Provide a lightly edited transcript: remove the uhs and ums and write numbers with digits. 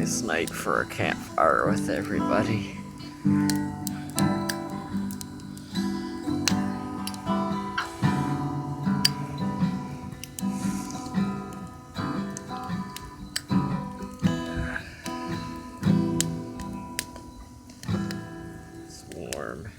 nice night for a campfire with everybody. It's warm.